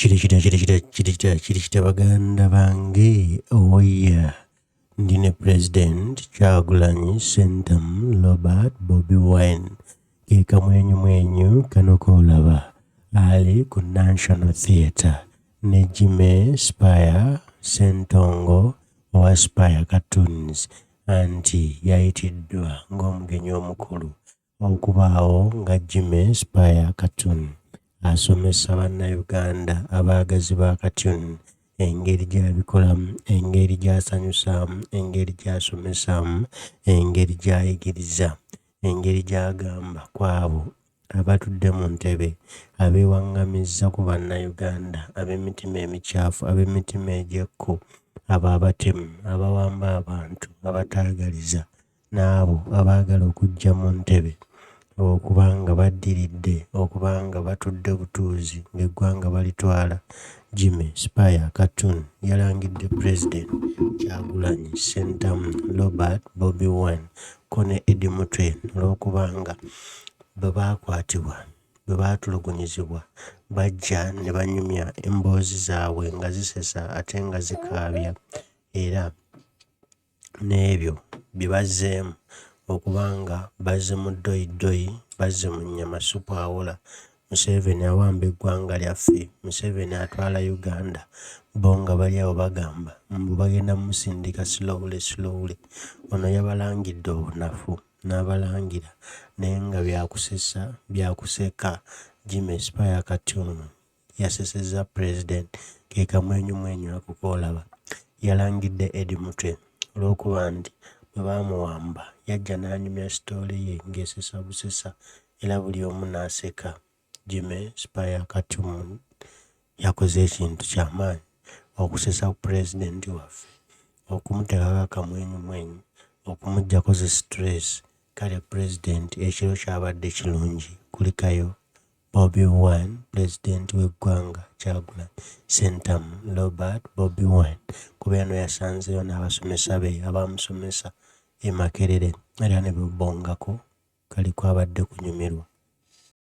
Kirikita baganda bange oya ndine President Kyagulanyi Sentamu Robert Bobi Wine keka mwenyu kano kolaba ali ku National Theatre ne Spire Sentongo wa Spire Katuni anti yayitiddwa ng'omugenyi omukulu okubaawo nga Spire Katuni asomesa bannayuganda abaagazi ba Katuni engeri gy'abikolamu, engeri gy'asanyusaamu, engeri gy'asomesaamu, engeri gy'ayigiriza, engeri gy'agamba kwabo abatudde mu ntebe abeewaŋŋamizza ku bannayuganda ab'emitima emikyafu, ab'emitima egy'ekku, abo abatemu, abawamba abantu, abataagaliza n'abo abaagala okujja mu ntebe okubanga baddiridde, okubanga batudde butuuzi ng'eggwanga balitwala. Spire Katuni yalangidde President Kyagulanyi Sentamu Robert Bobi Wine ko ne Eddie Mutwe olw'okubanga bwe baakwatibwa, bwe baatulugunyizibwa bajja ne banyumya emboozi zaabwe nga zisesa ate nga zikaabya, era n'ebyo bye bazzeemu okubanga bazze mu ddoyi, bazze mu nnyama supu awola. Museveni awamba eggwanga lyaffe, Museveni atwala Uganda, bo nga bali awo bagamba mbu bagenda musindika slowly. Ono yabalangidde obunafu n'abalangira naye nga byakusesa byakuseka. Spire Katuni yasesezza President keka mwenyu akukoolaba. Yalangidde Eddie Mutwe olw'okuba nti bwe baamuwamba yajja n'anyumya sitoole ye ng'esesa busesa era buli omu n'aseka. Spire Katuni yakoze ekintu ky'amaanyi okusesa ku pulezidenti waffe, okumuteekako akamwenyumwenyu, okumuggyako zi stress. Kale pulezidenti ekiro kyabadde kirungi kulikayo Bobi Wine, pulezidenti w'eggwanga Kyagulanyi Sentamu Robert Bobi Wine, kuba eno yasanzeyo n'abasomesa be abamusomesa e Makerere era ne bebongako kali kwabadde kunyumirwa.